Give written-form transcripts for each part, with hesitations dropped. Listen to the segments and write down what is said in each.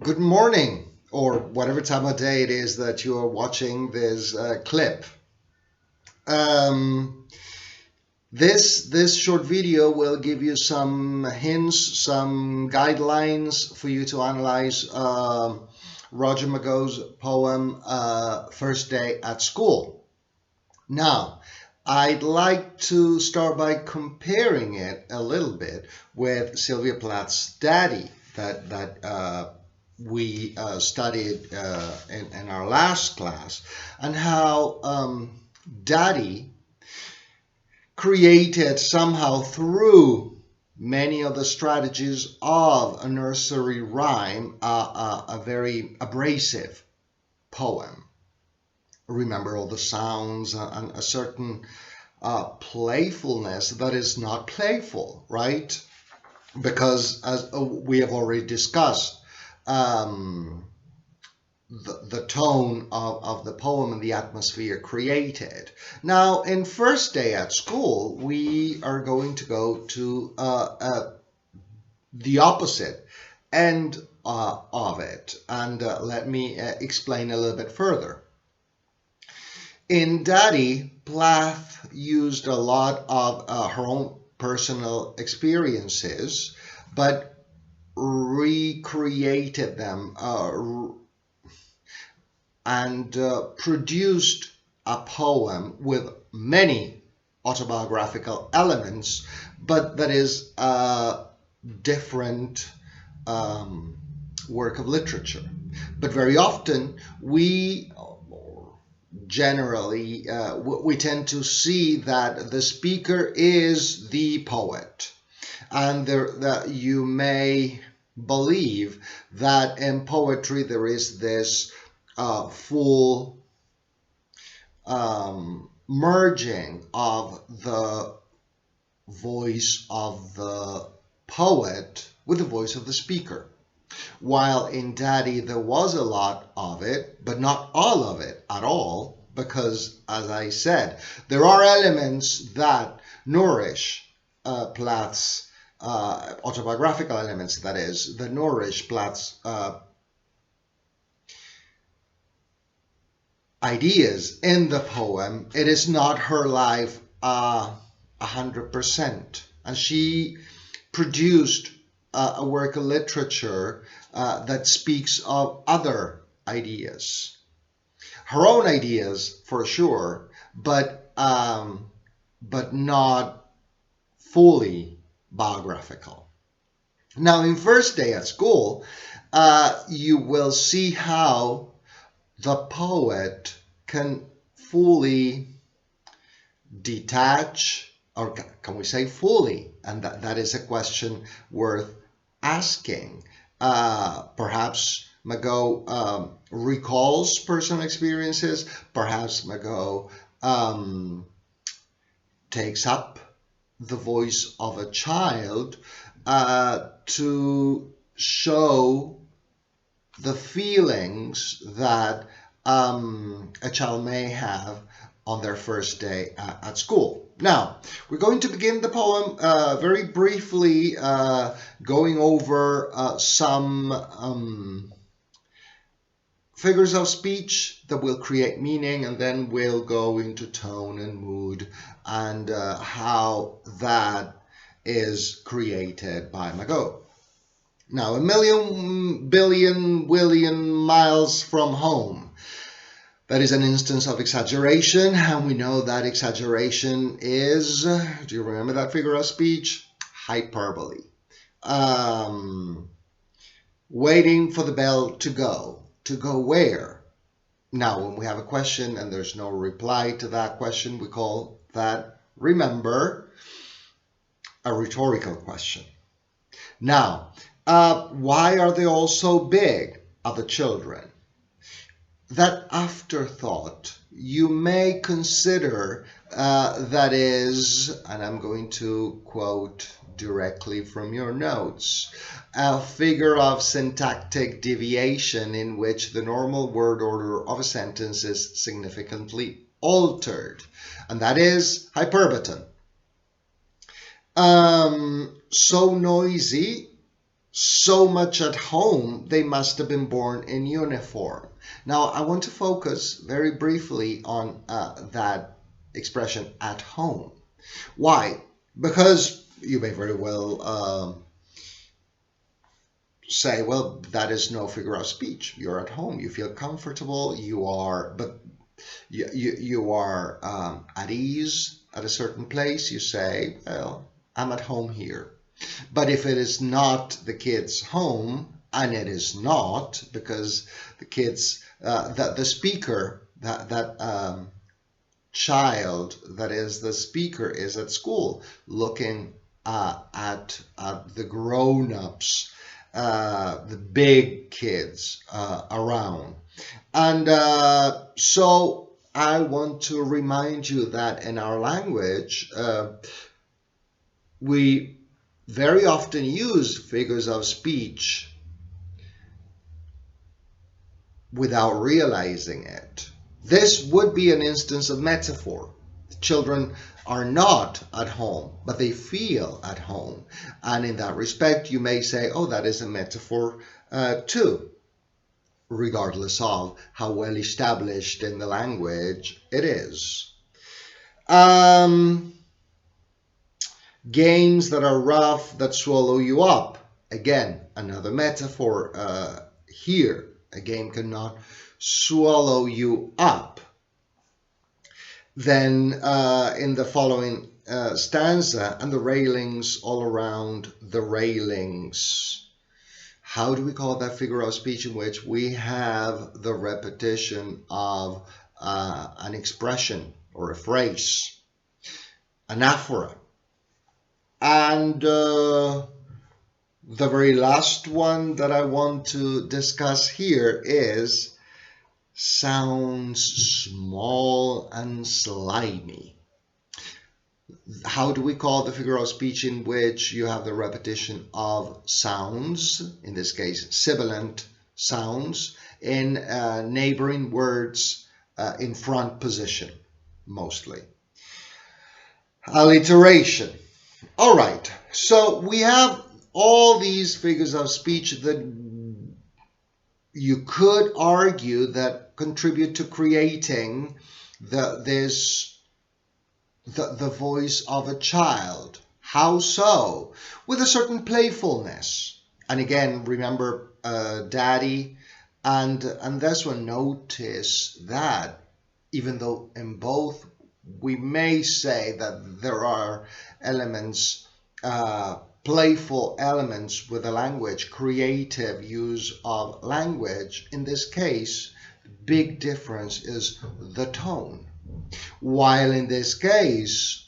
Good morning, or whatever time of day it is that you are watching this clip. Um, this short video will give you some hints, some guidelines for you to analyze Roger McGo's poem "First Day at School." Now, I'd like to start by comparing it a little bit with Sylvia Plath's Daddy that we studied in our last class, and how Daddy created somehow through many of the strategies of a nursery rhyme a very abrasive poem. Remember all the sounds and a certain playfulness that is not playful, right? Because as we have already discussed, um, the tone of the poem and the atmosphere created. Now, in First Day at School, we are going to go to the opposite end of it. And let me explain a little bit further. In Daddy, Plath used a lot of her own personal experiences, but recreated them and produced a poem with many autobiographical elements, but that is a different work of literature. But very often we generally we tend to see that the speaker is the poet, and that you may believe that in poetry there is this full merging of the voice of the poet with the voice of the speaker. While in Daddy there was a lot of it, but not all of it at all, because, as I said, there are elements that nourish Plath's autobiographical elements, that is, that nourish Plath's ideas in the poem. It is not her life 100%. And she produced a work of literature that speaks of other ideas, her own ideas for sure, but not fully biographical. Now, in First Day at School, you will see how the poet can fully detach, or can we say fully? And that is a question worth asking. Perhaps McGo recalls personal experiences. Perhaps McGo takes up the voice of a child to show the feelings that a child may have on their first day at school. Now, we're going to begin the poem very briefly, going over some figures of speech that will create meaning, and then we'll go into tone and mood and how that is created by McGo. Now, a million, billion, willion miles from home. That is an instance of exaggeration, and we know that exaggeration is, do you remember that figure of speech? Hyperbole. Waiting for the bell to go. To go where? Now, when we have a question and there's no reply to that question, we call that, remember, a rhetorical question. Now, why are they all so big, are the children? That afterthought you may consider that is, and I'm going to quote directly from your notes, a figure of syntactic deviation in which the normal word order of a sentence is significantly altered, and that is hyperbaton. So noisy so much at home, they must have been born in uniform. Now, I want to focus very briefly on that expression at home. Why? Because you may very well say, well, that is no figure of speech. You're at home. You feel comfortable. You are, but you are at ease at a certain place. You say, well, I'm at home here. But if it is not the kid's home, and it is not, because the kids, the speaker, that child that is the speaker is at school, looking at the grown-ups, the big kids around. And so I want to remind you that in our language, we very often use figures of speech without realizing it. This would be an instance of metaphor. Children are not at home, but they feel at home. And in that respect, you may say, oh, that is a metaphor too, regardless of how well established in the language it is. Games that are rough, that swallow you up. Again, another metaphor here. A game cannot swallow you up. Then in the following stanza, and the railings all around the railings. How do we call that figure of speech in which we have the repetition of an expression or a phrase, anaphora? And the very last one that I want to discuss here is sounds small and slimy. How do we call the figure of speech in which you have the repetition of sounds, in this case sibilant sounds, in neighboring words in front position, mostly? Alliteration. All right, so we have all these figures of speech that you could argue that contribute to creating the voice of a child. How so? With a certain playfulness. And again, remember daddy and this one, notice that even though in both we may say that there are elements, playful elements with the language, creative use of language, in this case, big difference is the tone. While in this case,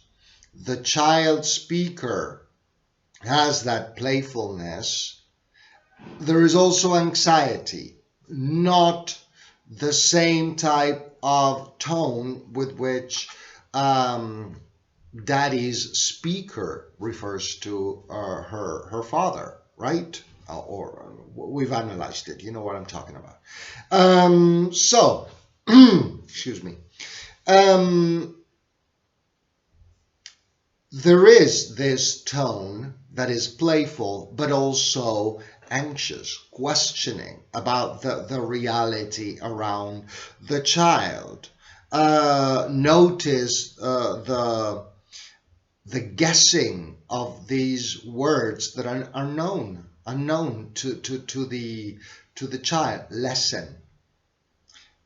the child speaker has that playfulness, there is also anxiety, not the same type of tone with which daddy's speaker refers to her father, right? Or we've analyzed it. You know what I'm talking about. So, excuse me. There is this tone that is playful, but also anxious, questioning about the reality around the child. Notice the guessing of these words that are unknown to the child. Lesson,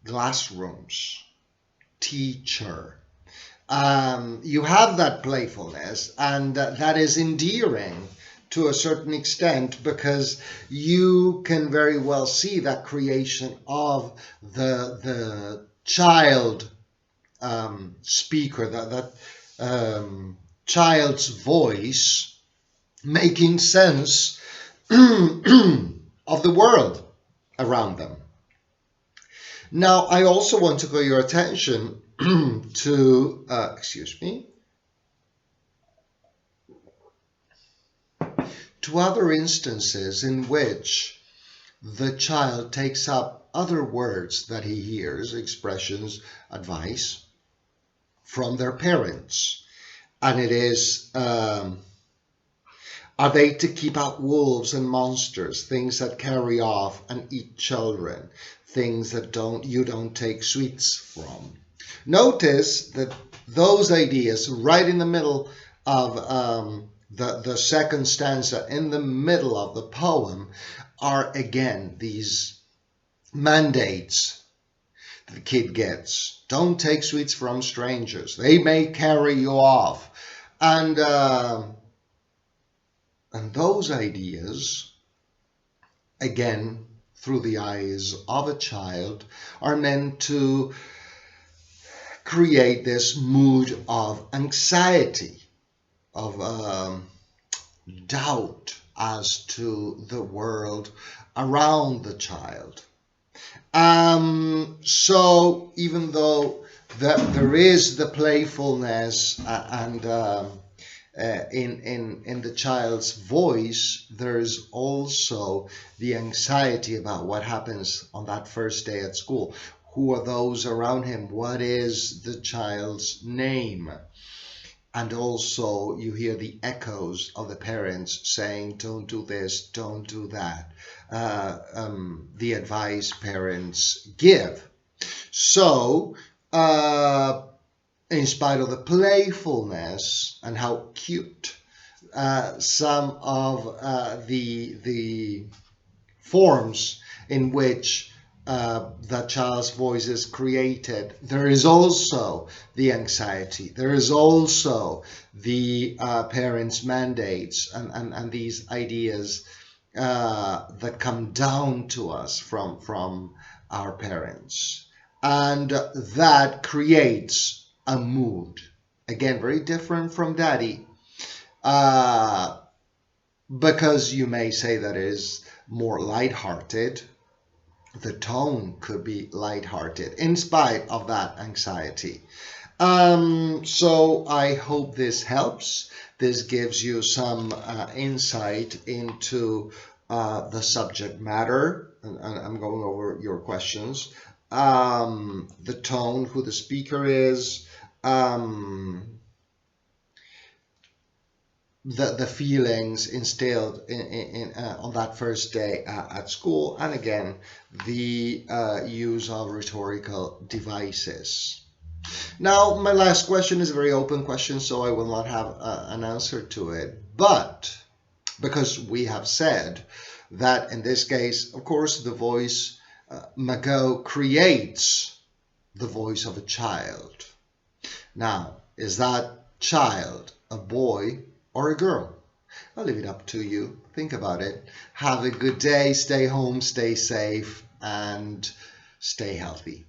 classrooms, teacher. You have that playfulness, and that is endearing to a certain extent, because you can very well see that creation of the child speaker, that child's voice making sense of the world around them. Now, I also want to call your attention to, to other instances in which the child takes up other words that he hears, expressions, advice from their parents. And it is Are they to keep out wolves and monsters, things that carry off and eat children, things that you don't take sweets from? Notice that those ideas right in the middle of the second stanza, in the middle of the poem, are again these mandates the kid gets. Don't take sweets from strangers. They may carry you off. And those ideas, again, through the eyes of a child, are meant to create this mood of anxiety, of doubt as to the world around the child. So even though there is the playfulness and in the child's voice, there's also the anxiety about what happens on that first day at school. Who are those around him? What is the child's name? And also you hear the echoes of the parents saying, don't do this, don't do that. The advice parents give. So, in spite of the playfulness and how cute some of the forms in which that child's voice is created, there is also the anxiety. There is also the parents' mandates and these ideas that come down to us from our parents. And that creates a mood. Again, very different from Daddy. Because you may say that it is more lighthearted. The tone could be lighthearted in spite of that anxiety. So I hope this helps. This gives you some insight into the subject matter. And I'm going over your questions. The tone, who the speaker is, the feelings instilled in on that first day at school, and again the use of rhetorical devices. Now my last question is a very open question, so I will not have an answer to it, but because we have said that in this case, of course, the voice Magot creates the voice of a child. Now, is that child a boy or a girl? I'll leave it up to you. Think about it. Have a good day. Stay home, stay safe, and stay healthy.